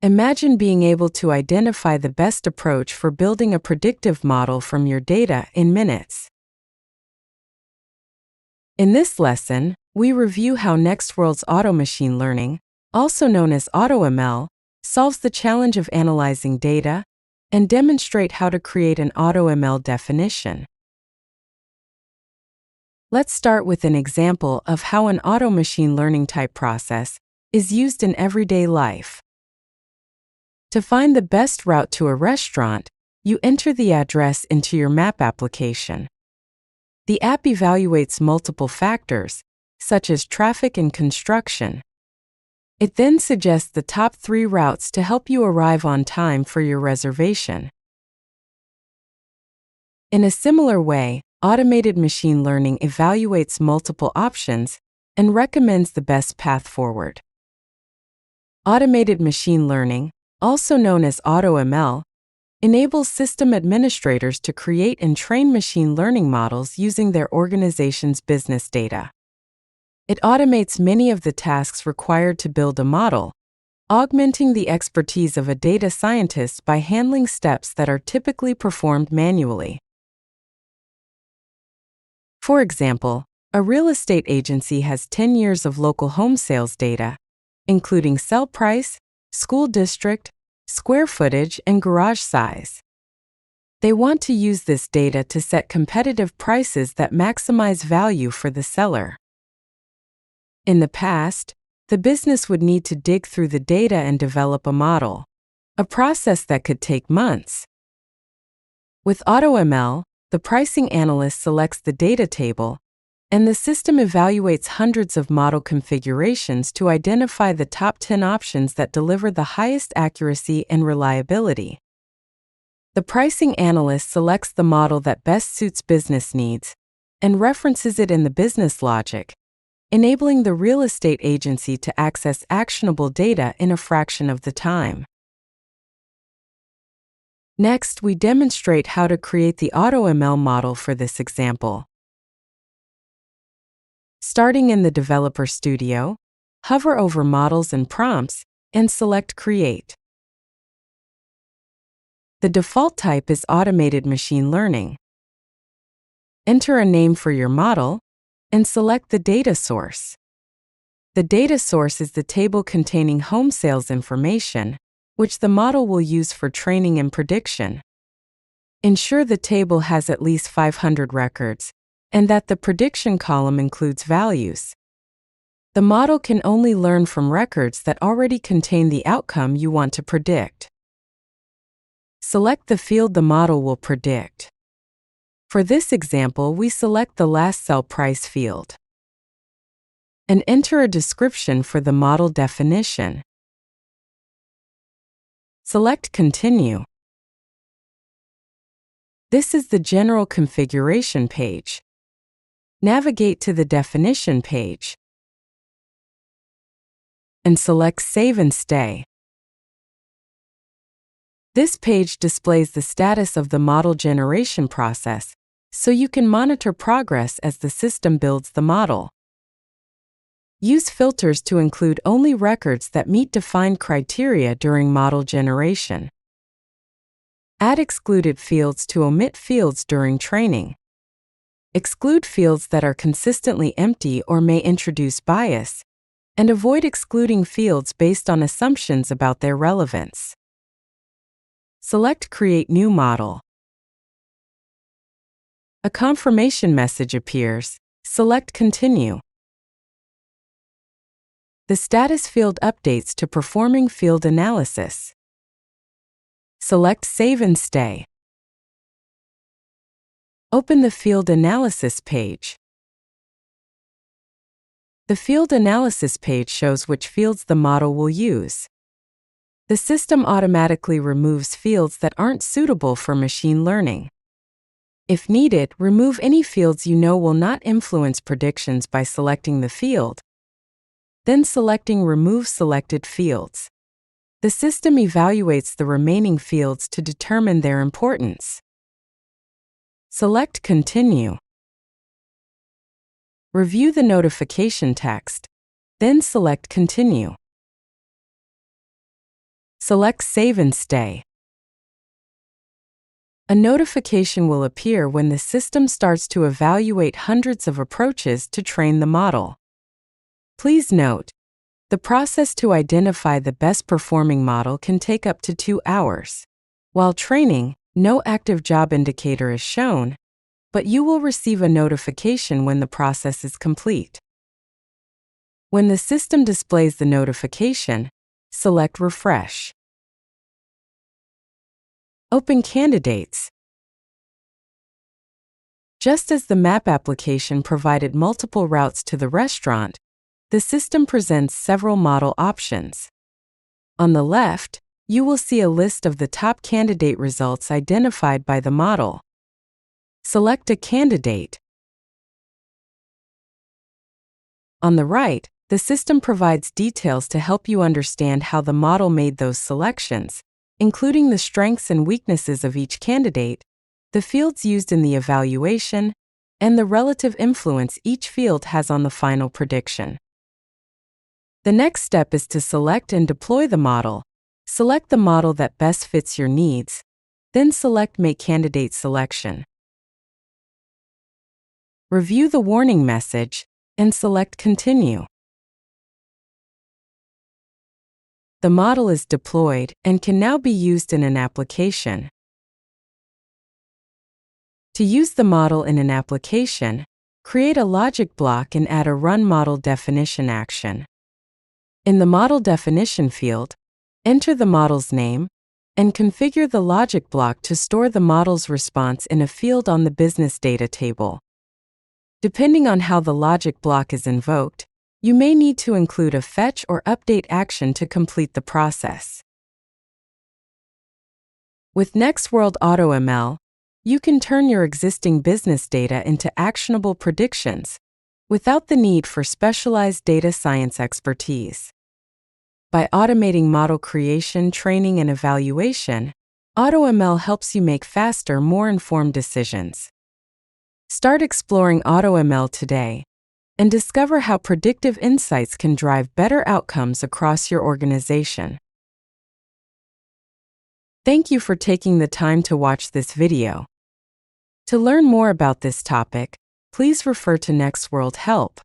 Imagine being able to identify the best approach for building a predictive model from your data in minutes. In this lesson, we review how Nextworld's Auto Machine Learning, also known as AutoML, solves the challenge of analyzing data and demonstrate how to create an AutoML definition. Let's start with an example of how an auto machine learning type process is used in everyday life. To find the best route to a restaurant, you enter the address into your map application. The app evaluates multiple factors, such as traffic and construction. It then suggests the top 3 routes to help you arrive on time for your reservation. In a similar way, automated machine learning evaluates multiple options and recommends the best path forward. Automated machine learning, also known as AutoML, enables system administrators to create and train machine learning models using their organization's business data. It automates many of the tasks required to build a model, augmenting the expertise of a data scientist by handling steps that are typically performed manually. For example, a real estate agency has 10 years of local home sales data, including sell price, school district, square footage, and garage size. They want to use this data to set competitive prices that maximize value for the seller. In the past, the business would need to dig through the data and develop a model, a process that could take months. With AutoML, the pricing analyst selects the data table, and the system evaluates hundreds of model configurations to identify the top 10 options that deliver the highest accuracy and reliability. The pricing analyst selects the model that best suits business needs and references it in the business logic, enabling the real estate agency to access actionable data in a fraction of the time. Next, we demonstrate how to create the AutoML model for this example. Starting in the Developer Studio, hover over Models and Prompts and select Create. The default type is Automated Machine Learning. Enter a name for your model and select the data source. The data source is the table containing home sales information, which the model will use for training and prediction. Ensure the table has at least 500 records, and that the prediction column includes values. The model can only learn from records that already contain the outcome you want to predict. Select the field the model will predict. For this example, we select the last sell price field and enter a description for the model definition. Select Continue. This is the general configuration page. Navigate to the definition page and select Save and Stay. This page displays the status of the model generation process, so you can monitor progress as the system builds the model. Use filters to include only records that meet defined criteria during model generation. Add excluded fields to omit fields during training. Exclude fields that are consistently empty or may introduce bias, and avoid excluding fields based on assumptions about their relevance. Select Create New Model. A confirmation message appears. Select Continue. The status field updates to Performing Field Analysis. Select Save and Stay. Open the Field Analysis page. The Field Analysis page shows which fields the model will use. The system automatically removes fields that aren't suitable for machine learning. If needed, remove any fields you know will not influence predictions by selecting the field, then selecting Remove Selected Fields. The system evaluates the remaining fields to determine their importance. Select Continue. Review the notification text, then select Continue. Select Save and Stay. A notification will appear when the system starts to evaluate hundreds of approaches to train the model. Please note, the process to identify the best performing model can take up to 2 hours. While training, no active job indicator is shown, but you will receive a notification when the process is complete. When the system displays the notification, select Refresh. Open Candidates. Just as the map application provided multiple routes to the restaurant, the system presents several model options. On the left, you will see a list of the top candidate results identified by the model. Select a candidate. On the right, the system provides details to help you understand how the model made those selections, including the strengths and weaknesses of each candidate, the fields used in the evaluation, and the relative influence each field has on the final prediction. The next step is to select and deploy the model. Select the model that best fits your needs, then select Make Candidate Selection. Review the warning message and select Continue. The model is deployed and can now be used in an application. To use the model in an application, create a logic block and add a Run Model Definition action. In the Model Definition field, enter the model's name and configure the logic block to store the model's response in a field on the business data table. Depending on how the logic block is invoked, you may need to include a fetch or update action to complete the process. With NextWorld AutoML, you can turn your existing business data into actionable predictions without the need for specialized data science expertise. By automating model creation, training, and evaluation, AutoML helps you make faster, more informed decisions. Start exploring AutoML today and discover how predictive insights can drive better outcomes across your organization. Thank you for taking the time to watch this video. To learn more about this topic, please refer to NextWorld Help.